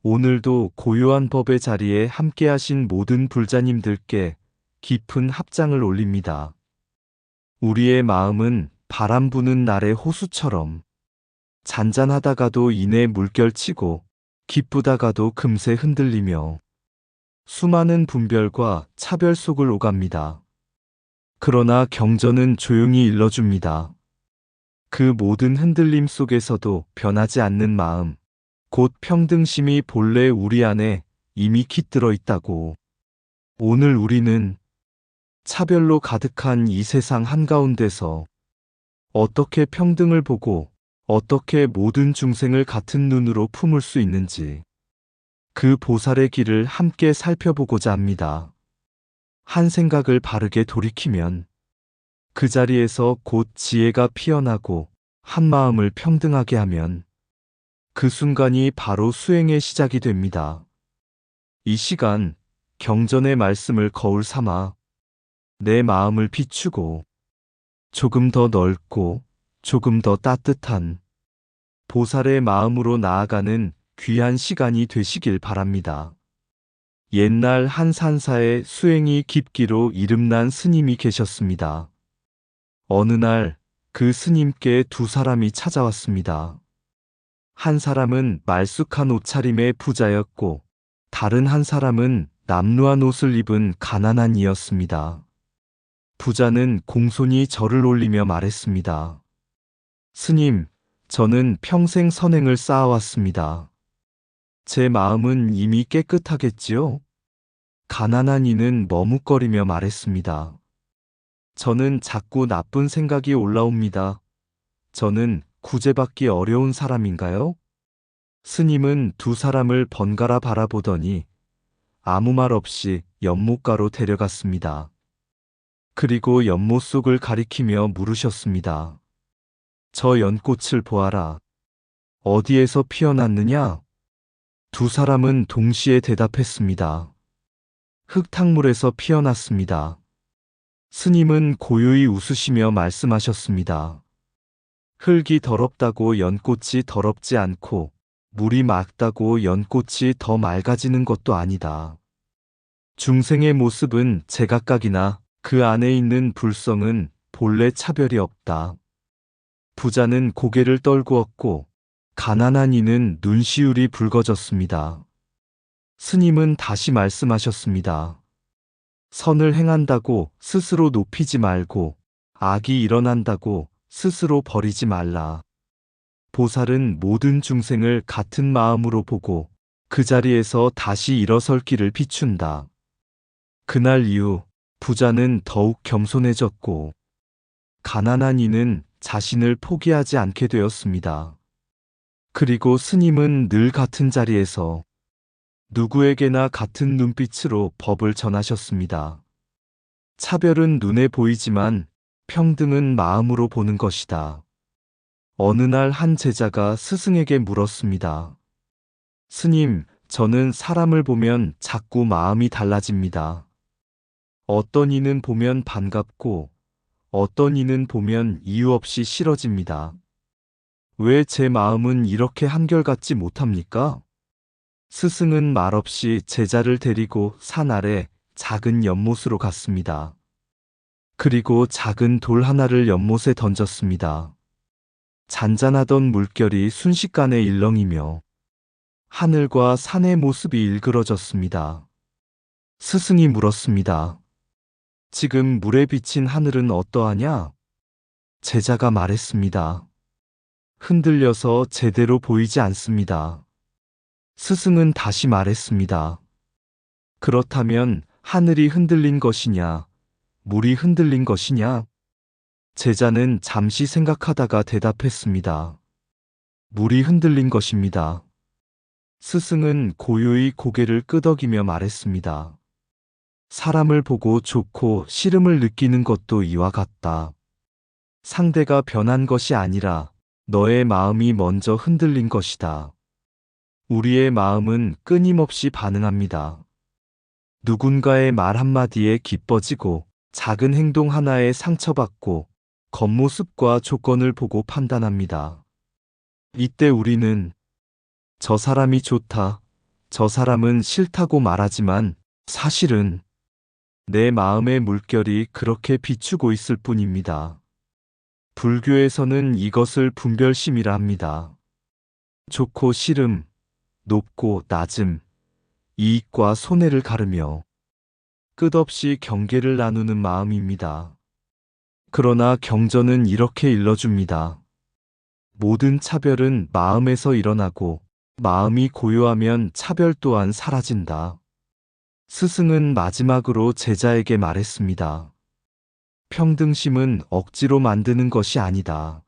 오늘도 고요한 법의 자리에 함께하신 모든 불자님들께 깊은 합장을 올립니다. 우리의 마음은 바람 부는 날의 호수처럼 잔잔하다가도 이내 물결치고 기쁘다가도 금세 흔들리며 수많은 분별과 차별 속을 오갑니다. 그러나 경전은 조용히 일러줍니다. 그 모든 흔들림 속에서도 변하지 않는 마음, 곧 평등심이 본래 우리 안에 이미 깃들어 있다고. 오늘 우리는 차별로 가득한 이 세상 한가운데서 어떻게 평등을 보고 어떻게 모든 중생을 같은 눈으로 품을 수 있는지 그 보살의 길을 함께 살펴보고자 합니다. 한 생각을 바르게 돌이키면 그 자리에서 곧 지혜가 피어나고 한 마음을 평등하게 하면 그 순간이 바로 수행의 시작이 됩니다. 이 시간 경전의 말씀을 거울 삼아 내 마음을 비추고 조금 더 넓고 조금 더 따뜻한 보살의 마음으로 나아가는 귀한 시간이 되시길 바랍니다. 옛날 한 산사에 수행이 깊기로 이름난 스님이 계셨습니다. 어느 날 그 스님께 두 사람이 찾아왔습니다. 한 사람은 말쑥한 옷차림의 부자였고 다른 한 사람은 남루한 옷을 입은 가난한 이였습니다. 부자는 공손히 절을 올리며 말했습니다. 스님, 저는 평생 선행을 쌓아왔습니다. 제 마음은 이미 깨끗하겠지요? 가난한 이는 머뭇거리며 말했습니다. 저는 자꾸 나쁜 생각이 올라옵니다. 저는 구제받기 어려운 사람인가요? 스님은 두 사람을 번갈아 바라보더니 아무 말 없이 연못가로 데려갔습니다. 그리고 연못 속을 가리키며 물으셨습니다. 저 연꽃을 보아라. 어디에서 피어났느냐? 두 사람은 동시에 대답했습니다. 흙탕물에서 피어났습니다. 스님은 고요히 웃으시며 말씀하셨습니다. 흙이 더럽다고 연꽃이 더럽지 않고 물이 맑다고 연꽃이 더 맑아지는 것도 아니다. 중생의 모습은 제각각이나 그 안에 있는 불성은 본래 차별이 없다. 부자는 고개를 떨구었고 가난한 이는 눈시울이 붉어졌습니다. 스님은 다시 말씀하셨습니다. 선을 행한다고 스스로 높이지 말고 악이 일어난다고 스스로 버리지 말라. 보살은 모든 중생을 같은 마음으로 보고 그 자리에서 다시 일어설 길을 비춘다. 그날 이후 부자는 더욱 겸손해졌고 가난한 이는 자신을 포기하지 않게 되었습니다. 그리고 스님은 늘 같은 자리에서 누구에게나 같은 눈빛으로 법을 전하셨습니다. 차별은 눈에 보이지만 평등은 마음으로 보는 것이다. 어느 날 한 제자가 스승에게 물었습니다. 스님, 저는 사람을 보면 자꾸 마음이 달라집니다. 어떤 이는 보면 반갑고 어떤 이는 보면 이유 없이 싫어집니다. 왜 제 마음은 이렇게 한결같지 못합니까? 스승은 말없이 제자를 데리고 산 아래 작은 연못으로 갔습니다. 그리고 작은 돌 하나를 연못에 던졌습니다. 잔잔하던 물결이 순식간에 일렁이며 하늘과 산의 모습이 일그러졌습니다. 스승이 물었습니다. 지금 물에 비친 하늘은 어떠하냐? 제자가 말했습니다. 흔들려서 제대로 보이지 않습니다. 스승은 다시 말했습니다. 그렇다면 하늘이 흔들린 것이냐, 물이 흔들린 것이냐? 제자는 잠시 생각하다가 대답했습니다. 물이 흔들린 것입니다. 스승은 고요히 고개를 끄덕이며 말했습니다. 사람을 보고 좋고 싫음을 느끼는 것도 이와 같다. 상대가 변한 것이 아니라 너의 마음이 먼저 흔들린 것이다. 우리의 마음은 끊임없이 반응합니다. 누군가의 말 한마디에 기뻐지고 작은 행동 하나에 상처받고 겉모습과 조건을 보고 판단합니다. 이때 우리는 저 사람이 좋다, 저 사람은 싫다고 말하지만 사실은 내 마음의 물결이 그렇게 비추고 있을 뿐입니다. 불교에서는 이것을 분별심이라 합니다. 좋고 싫음, 높고 낮음, 이익과 손해를 가르며 끝없이 경계를 나누는 마음입니다. 그러나 경전은 이렇게 일러줍니다. 모든 차별은 마음에서 일어나고 마음이 고요하면 차별 또한 사라진다. 스승은 마지막으로 제자에게 말했습니다. 평등심은 억지로 만드는 것이 아니다.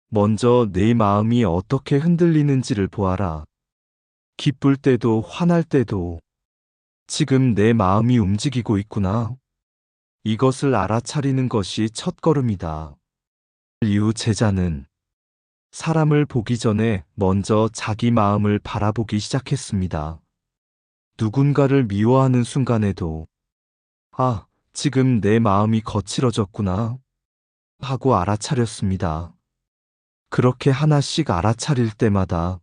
먼저 내 마음이 어떻게 흔들리는지를 보아라. 기쁠 때도 화날 때도 지금 내 마음이 움직이고 있구나. 이것을 알아차리는 것이 첫걸음이다. 이후 제자는 사람을 보기 전에 먼저 자기 마음을 바라보기 시작했습니다. 누군가를 미워하는 순간에도 아, 지금 내 마음이 거칠어졌구나 하고 알아차렸습니다. 그렇게 하나씩 알아차릴 때마다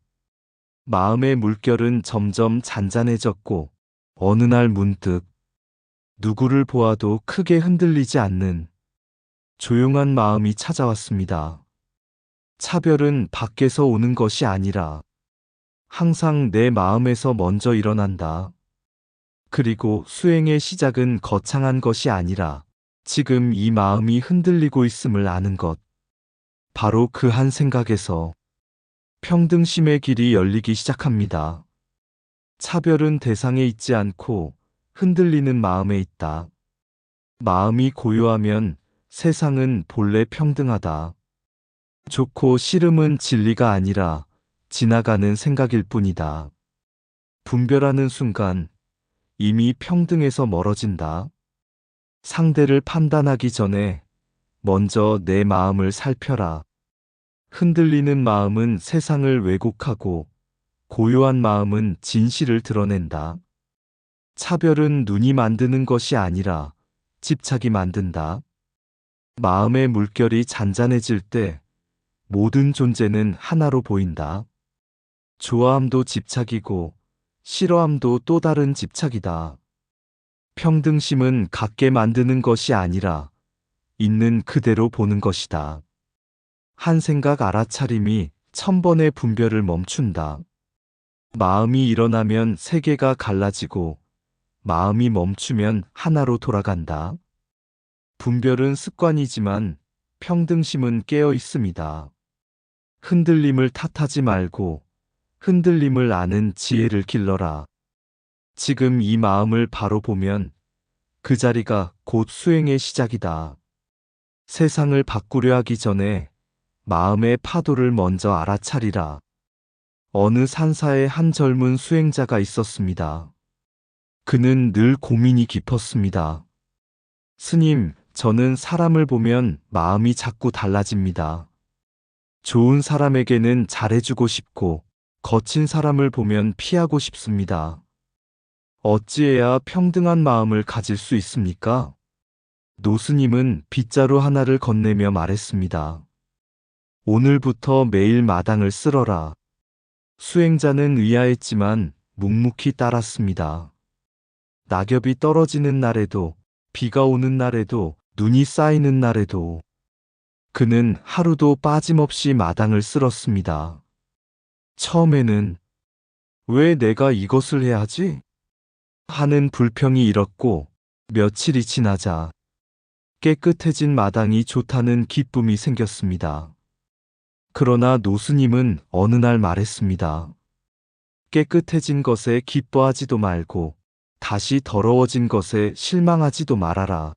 마음의 물결은 점점 잔잔해졌고 어느 날 문득 누구를 보아도 크게 흔들리지 않는 조용한 마음이 찾아왔습니다. 차별은 밖에서 오는 것이 아니라 항상 내 마음에서 먼저 일어난다. 그리고 수행의 시작은 거창한 것이 아니라 지금 이 마음이 흔들리고 있음을 아는 것. 바로 그 한 생각에서 평등심의 길이 열리기 시작합니다. 차별은 대상에 있지 않고 흔들리는 마음에 있다. 마음이 고요하면 세상은 본래 평등하다. 좋고 싫음은 진리가 아니라 지나가는 생각일 뿐이다. 분별하는 순간 이미 평등에서 멀어진다. 상대를 판단하기 전에 먼저 내 마음을 살펴라. 흔들리는 마음은 세상을 왜곡하고 고요한 마음은 진실을 드러낸다. 차별은 눈이 만드는 것이 아니라 집착이 만든다. 마음의 물결이 잔잔해질 때 모든 존재는 하나로 보인다. 좋아함도 집착이고 싫어함도 또 다른 집착이다. 평등심은 같게 만드는 것이 아니라 있는 그대로 보는 것이다. 한 생각 알아차림이 1000번의 분별을 멈춘다. 마음이 일어나면 세계가 갈라지고 마음이 멈추면 하나로 돌아간다. 분별은 습관이지만 평등심은 깨어 있습니다. 흔들림을 탓하지 말고 흔들림을 아는 지혜를 길러라. 지금 이 마음을 바로 보면 그 자리가 곧 수행의 시작이다. 세상을 바꾸려 하기 전에 마음의 파도를 먼저 알아차리라. 어느 산사에 한 젊은 수행자가 있었습니다. 그는 늘 고민이 깊었습니다. 스님, 저는 사람을 보면 마음이 자꾸 달라집니다. 좋은 사람에게는 잘해주고 싶고 거친 사람을 보면 피하고 싶습니다. 어찌해야 평등한 마음을 가질 수 있습니까? 노스님은 빗자루 하나를 건네며 말했습니다. 오늘부터 매일 마당을 쓸어라. 수행자는 의아했지만 묵묵히 따랐습니다. 낙엽이 떨어지는 날에도, 비가 오는 날에도, 눈이 쌓이는 날에도 그는 하루도 빠짐없이 마당을 쓸었습니다. 처음에는 왜 내가 이것을 해야 하지? 하는 불평이 일었고 며칠이 지나자 깨끗해진 마당이 좋다는 기쁨이 생겼습니다. 그러나 노스님은 어느 날 말했습니다. 깨끗해진 것에 기뻐하지도 말고 다시 더러워진 것에 실망하지도 말아라.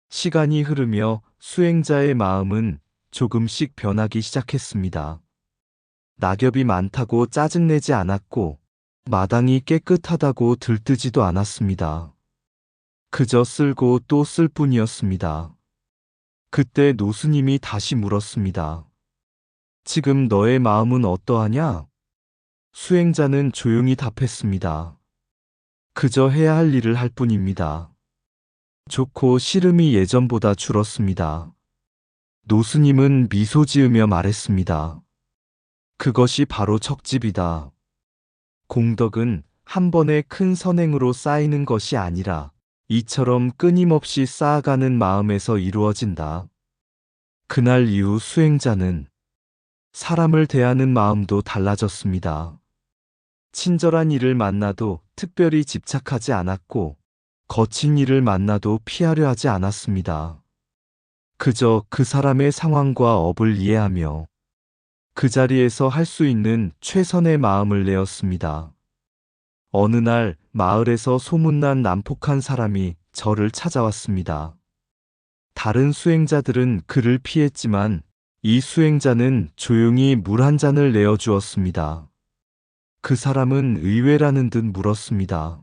시간이 흐르며 수행자의 마음은 조금씩 변하기 시작했습니다. 낙엽이 많다고 짜증내지 않았고 마당이 깨끗하다고 들뜨지도 않았습니다. 그저 쓸고 또 쓸 뿐이었습니다. 그때 노스님이 다시 물었습니다. 지금 너의 마음은 어떠하냐? 수행자는 조용히 답했습니다. 그저 해야 할 일을 할 뿐입니다. 좋고 싫음이 예전보다 줄었습니다. 노스님은 미소 지으며 말했습니다. 그것이 바로 척집이다. 공덕은 한 번의 큰 선행으로 쌓이는 것이 아니라 이처럼 끊임없이 쌓아가는 마음에서 이루어진다. 그날 이후 수행자는 사람을 대하는 마음도 달라졌습니다. 친절한 이를 만나도 특별히 집착하지 않았고, 거친 이를 만나도 피하려 하지 않았습니다. 그저 그 사람의 상황과 업을 이해하며 그 자리에서 할 수 있는 최선의 마음을 내었습니다. 어느 날 마을에서 소문난 난폭한 사람이 저를 찾아왔습니다. 다른 수행자들은 그를 피했지만 이 수행자는 조용히 물 한 잔을 내어주었습니다. 그 사람은 의외라는 듯 물었습니다.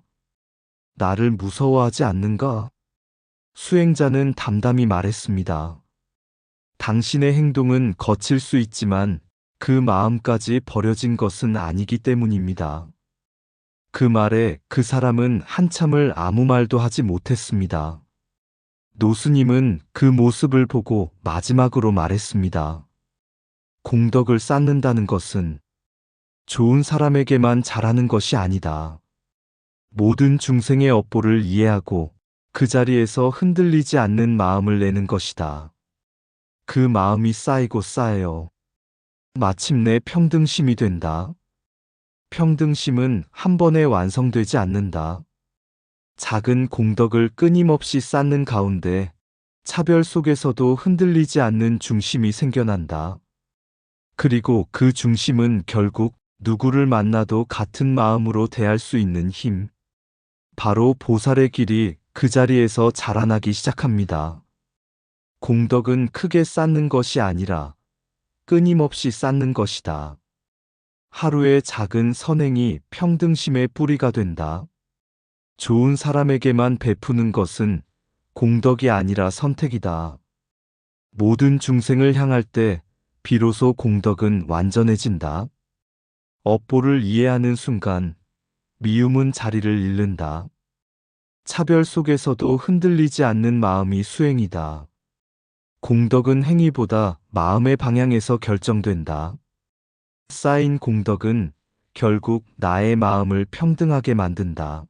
나를 무서워하지 않는가? 수행자는 담담히 말했습니다. 당신의 행동은 거칠 수 있지만 그 마음까지 버려진 것은 아니기 때문입니다. 그 말에 그 사람은 한참을 아무 말도 하지 못했습니다. 노스님은 그 모습을 보고 마지막으로 말했습니다. 공덕을 쌓는다는 것은 좋은 사람에게만 잘하는 것이 아니다. 모든 중생의 업보를 이해하고 그 자리에서 흔들리지 않는 마음을 내는 것이다. 그 마음이 쌓이고 쌓여 마침내 평등심이 된다. 평등심은 한 번에 완성되지 않는다. 작은 공덕을 끊임없이 쌓는 가운데 차별 속에서도 흔들리지 않는 중심이 생겨난다. 그리고 그 중심은 결국 누구를 만나도 같은 마음으로 대할 수 있는 힘, 바로 보살의 길이 그 자리에서 자라나기 시작합니다. 공덕은 크게 쌓는 것이 아니라 끊임없이 쌓는 것이다. 하루의 작은 선행이 평등심의 뿌리가 된다. 좋은 사람에게만 베푸는 것은 공덕이 아니라 선택이다. 모든 중생을 향할 때 비로소 공덕은 완전해진다. 업보를 이해하는 순간 미움은 자리를 잃는다. 차별 속에서도 흔들리지 않는 마음이 수행이다. 공덕은 행위보다 마음의 방향에서 결정된다. 쌓인 공덕은 결국 나의 마음을 평등하게 만든다.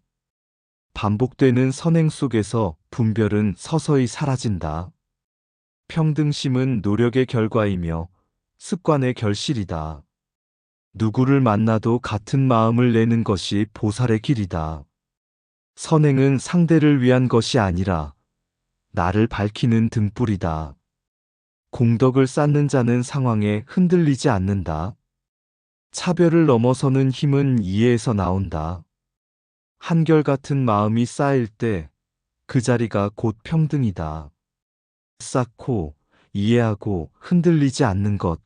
반복되는 선행 속에서 분별은 서서히 사라진다. 평등심은 노력의 결과이며 습관의 결실이다. 누구를 만나도 같은 마음을 내는 것이 보살의 길이다. 선행은 상대를 위한 것이 아니라 나를 밝히는 등불이다. 공덕을 쌓는 자는 상황에 흔들리지 않는다. 차별을 넘어서는 힘은 이해에서 나온다. 한결같은 마음이 쌓일 때 그 자리가 곧 평등이다. 쌓고 이해하고 흔들리지 않는 것.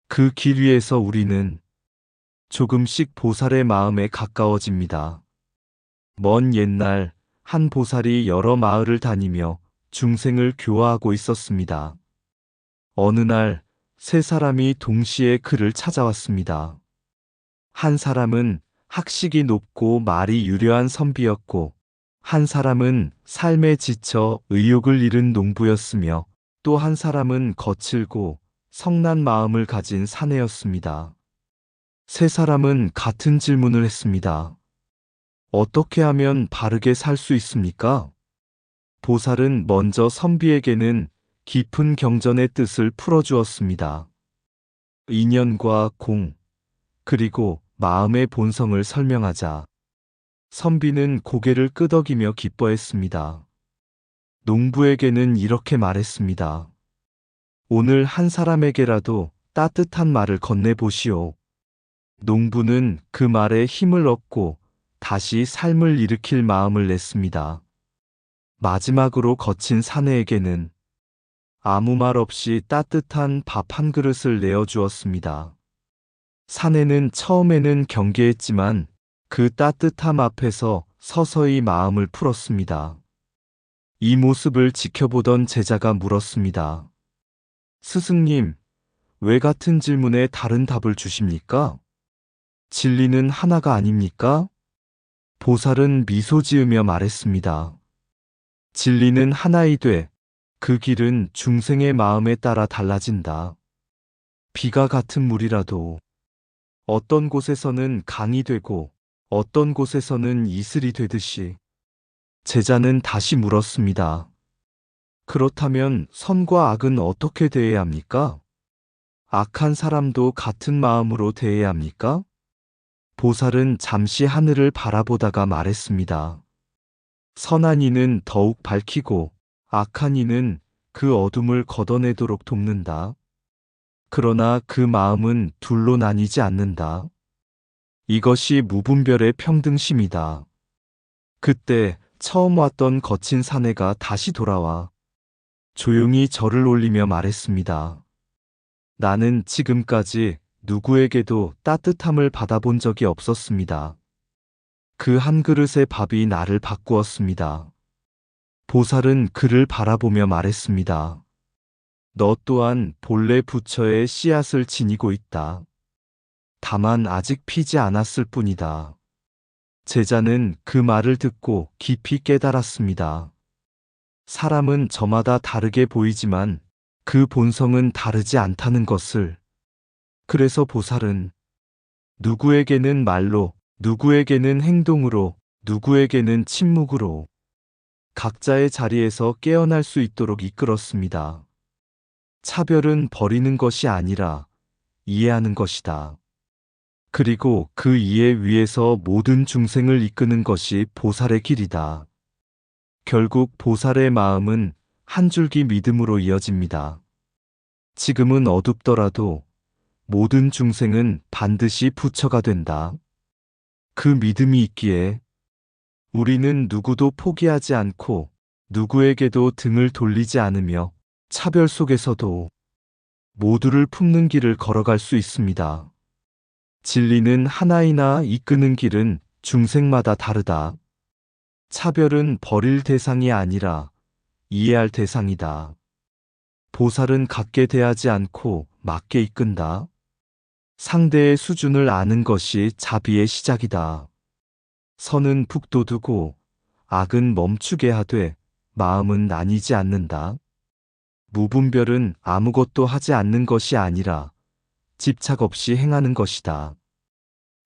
그 길 위에서 우리는 조금씩 보살의 마음에 가까워집니다. 먼 옛날 한 보살이 여러 마을을 다니며 중생을 교화하고 있었습니다. 어느 날 세 사람이 동시에 그를 찾아왔습니다. 한 사람은 학식이 높고 말이 유려한 선비였고, 한 사람은 삶에 지쳐 의욕을 잃은 농부였으며, 또 한 사람은 거칠고 성난 마음을 가진 사내였습니다. 세 사람은 같은 질문을 했습니다. 어떻게 하면 바르게 살 수 있습니까? 보살은 먼저 선비에게는 깊은 경전의 뜻을 풀어주었습니다. 인연과 공, 그리고 마음의 본성을 설명하자 선비는 고개를 끄덕이며 기뻐했습니다. 농부에게는 이렇게 말했습니다. 오늘 한 사람에게라도 따뜻한 말을 건네보시오. 농부는 그 말에 힘을 얻고 다시 삶을 일으킬 마음을 냈습니다. 마지막으로 거친 사내에게는 아무 말 없이 따뜻한 밥 한 그릇을 내어주었습니다. 사내는 처음에는 경계했지만 그 따뜻함 앞에서 서서히 마음을 풀었습니다. 이 모습을 지켜보던 제자가 물었습니다. 스승님, 왜 같은 질문에 다른 답을 주십니까? 진리는 하나가 아닙니까? 보살은 미소 지으며 말했습니다. 진리는 하나이되 그 길은 중생의 마음에 따라 달라진다. 비가 같은 물이라도 어떤 곳에서는 강이 되고 어떤 곳에서는 이슬이 되듯이 제자는 다시 물었습니다. 그렇다면 선과 악은 어떻게 대해야 합니까? 악한 사람도 같은 마음으로 대해야 합니까? 보살은 잠시 하늘을 바라보다가 말했습니다. 선한 이는 더욱 밝히고 악한 이는 그 어둠을 걷어내도록 돕는다. 그러나 그 마음은 둘로 나뉘지 않는다. 이것이 무분별의 평등심이다. 그때 처음 왔던 거친 사내가 다시 돌아와 조용히 절을 올리며 말했습니다. 나는 지금까지 누구에게도 따뜻함을 받아본 적이 없었습니다. 그 한 그릇의 밥이 나를 바꾸었습니다. 보살은 그를 바라보며 말했습니다. 너 또한 본래 부처의 씨앗을 지니고 있다. 다만 아직 피지 않았을 뿐이다. 제자는 그 말을 듣고 깊이 깨달았습니다. 사람은 저마다 다르게 보이지만 그 본성은 다르지 않다는 것을. 그래서 보살은 누구에게는 말로, 누구에게는 행동으로, 누구에게는 침묵으로 각자의 자리에서 깨어날 수 있도록 이끌었습니다. 차별은 버리는 것이 아니라 이해하는 것이다. 그리고 그 이해 위에서 모든 중생을 이끄는 것이 보살의 길이다. 결국 보살의 마음은 한 줄기 믿음으로 이어집니다. 지금은 어둡더라도 모든 중생은 반드시 부처가 된다. 그 믿음이 있기에 우리는 누구도 포기하지 않고 누구에게도 등을 돌리지 않으며 차별 속에서도 모두를 품는 길을 걸어갈 수 있습니다. 진리는 하나이나 이끄는 길은 중생마다 다르다. 차별은 버릴 대상이 아니라 이해할 대상이다. 보살은 같게 대하지 않고 맞게 이끈다. 상대의 수준을 아는 것이 자비의 시작이다. 선은 북돋우고 악은 멈추게 하되 마음은 나뉘지 않는다. 무분별은 아무것도 하지 않는 것이 아니라 집착 없이 행하는 것이다.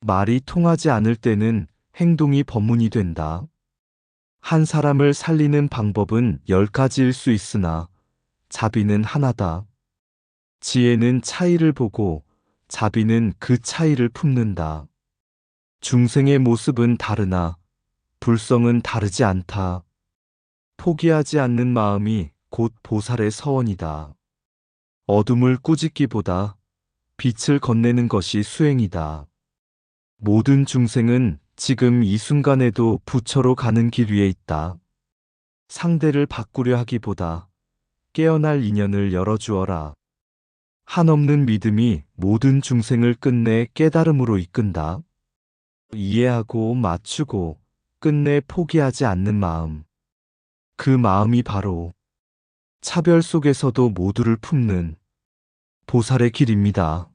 말이 통하지 않을 때는 행동이 법문이 된다. 한 사람을 살리는 방법은 10가지일 수 있으나 자비는 하나다. 지혜는 차이를 보고 자비는 그 차이를 품는다. 중생의 모습은 다르나 불성은 다르지 않다. 포기하지 않는 마음이 곧 보살의 서원이다. 어둠을 꾸짖기보다 빛을 건네는 것이 수행이다. 모든 중생은 지금 이 순간에도 부처로 가는 길 위에 있다. 상대를 바꾸려 하기보다 깨어날 인연을 열어주어라. 한없는 믿음이 모든 중생을 끝내 깨달음으로 이끈다. 이해하고 맞추고 끝내 포기하지 않는 마음. 그 마음이 바로 차별 속에서도 모두를 품는 보살의 길입니다.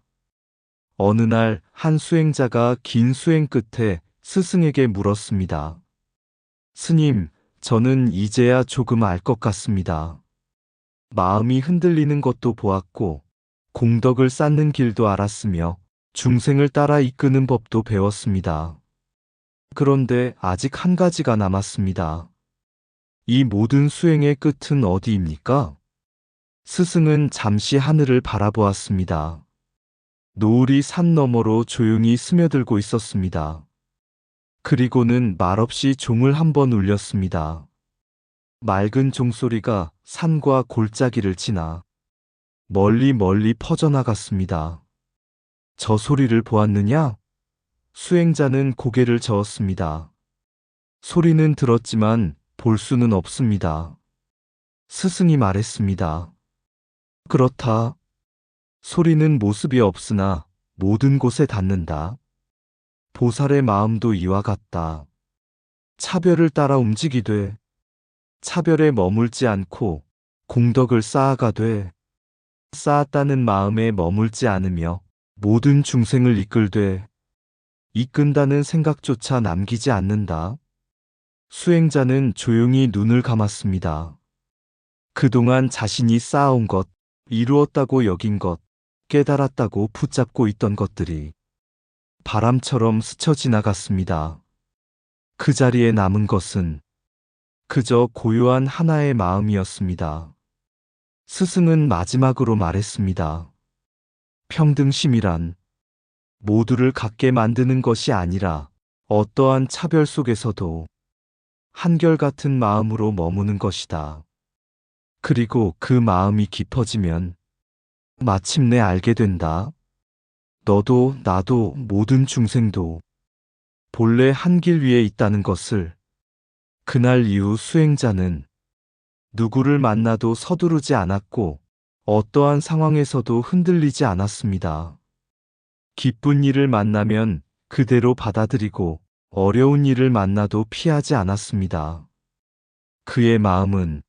어느 날 한 수행자가 긴 수행 끝에 스승에게 물었습니다. 스님, 저는 이제야 조금 알 것 같습니다. 마음이 흔들리는 것도 보았고 공덕을 쌓는 길도 알았으며 중생을 따라 이끄는 법도 배웠습니다. 그런데 아직 한 가지가 남았습니다. 이 모든 수행의 끝은 어디입니까? 스승은 잠시 하늘을 바라보았습니다. 노을이 산 너머로 조용히 스며들고 있었습니다. 그리고는 말없이 종을 한번 울렸습니다. 맑은 종소리가 산과 골짜기를 지나 멀리 멀리 퍼져나갔습니다. 저 소리를 보았느냐? 수행자는 고개를 저었습니다. 소리는 들었지만 볼 수는 없습니다. 스승이 말했습니다. 그렇다. 소리는 모습이 없으나 모든 곳에 닿는다. 보살의 마음도 이와 같다. 차별을 따라 움직이되 차별에 머물지 않고 공덕을 쌓아가되 쌓았다는 마음에 머물지 않으며 모든 중생을 이끌되 이끈다는 생각조차 남기지 않는다. 수행자는 조용히 눈을 감았습니다. 그동안 자신이 쌓아온 것, 이루었다고 여긴 것, 깨달았다고 붙잡고 있던 것들이 바람처럼 스쳐 지나갔습니다. 그 자리에 남은 것은 그저 고요한 하나의 마음이었습니다. 스승은 마지막으로 말했습니다. 평등심이란 모두를 같게 만드는 것이 아니라 어떠한 차별 속에서도 한결같은 마음으로 머무는 것이다. 그리고 그 마음이 깊어지면 마침내 알게 된다. 너도 나도 모든 중생도 본래 한 길 위에 있다는 것을. 그날 이후 수행자는 누구를 만나도 서두르지 않았고 어떠한 상황에서도 흔들리지 않았습니다. 기쁜 일을 만나면 그대로 받아들이고 어려운 일을 만나도 피하지 않았습니다. 그의 마음은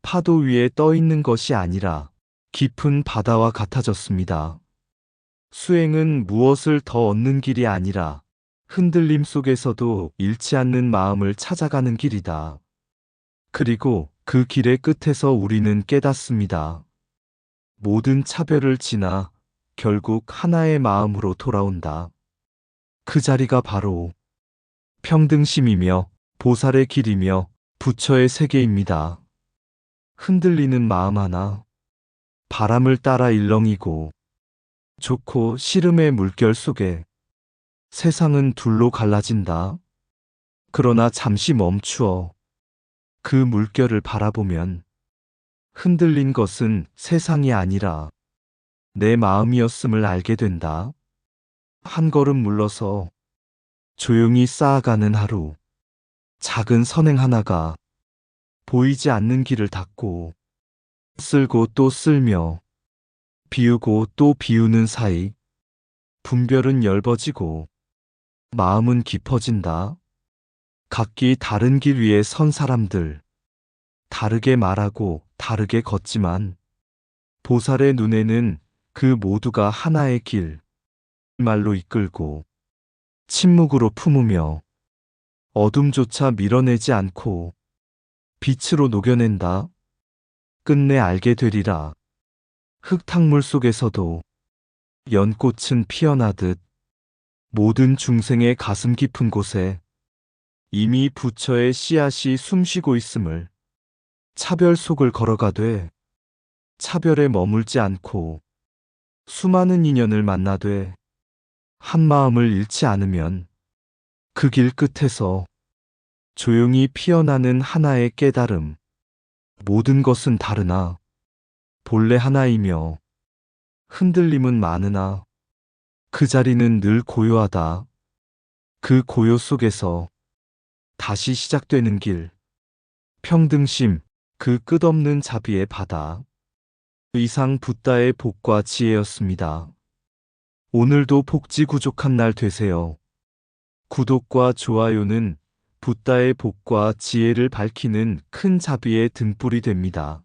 파도 위에 떠 있는 것이 아니라 깊은 바다와 같아졌습니다. 수행은 무엇을 더 얻는 길이 아니라 흔들림 속에서도 잃지 않는 마음을 찾아가는 길이다. 그리고 그 길의 끝에서 우리는 깨닫습니다. 모든 차별을 지나 결국 하나의 마음으로 돌아온다. 그 자리가 바로 평등심이며 보살의 길이며 부처의 세계입니다. 흔들리는 마음 하나, 바람을 따라 일렁이고 좋고 싫음의 물결 속에 세상은 둘로 갈라진다. 그러나 잠시 멈추어 그 물결을 바라보면 흔들린 것은 세상이 아니라 내 마음이었음을 알게 된다. 한 걸음 물러서 조용히 쌓아가는 하루, 작은 선행 하나가 보이지 않는 길을 닦고 쓸고 또 쓸며 비우고 또 비우는 사이 분별은 엷어지고 마음은 깊어진다. 각기 다른 길 위에 선 사람들, 다르게 말하고 다르게 걷지만 보살의 눈에는 그 모두가 하나의 길, 말로 이끌고 침묵으로 품으며 어둠조차 밀어내지 않고 빛으로 녹여낸다. 끝내 알게 되리라. 흙탕물 속에서도 연꽃은 피어나듯 모든 중생의 가슴 깊은 곳에 이미 부처의 씨앗이 숨쉬고 있음을. 차별 속을 걸어가되 차별에 머물지 않고 수많은 인연을 만나되 한 마음을 잃지 않으면 그 길 끝에서 조용히 피어나는 하나의 깨달음. 모든 것은 다르나 본래 하나이며 흔들림은 많으나 그 자리는 늘 고요하다. 그 고요 속에서 다시 시작되는 길. 평등심, 그 끝없는 자비의 바다. 이상 붓다의 복과 지혜였습니다. 오늘도 복지 구족한 날 되세요. 구독과 좋아요는 붓다의 복과 지혜를 밝히는 큰 자비의 등불이 됩니다.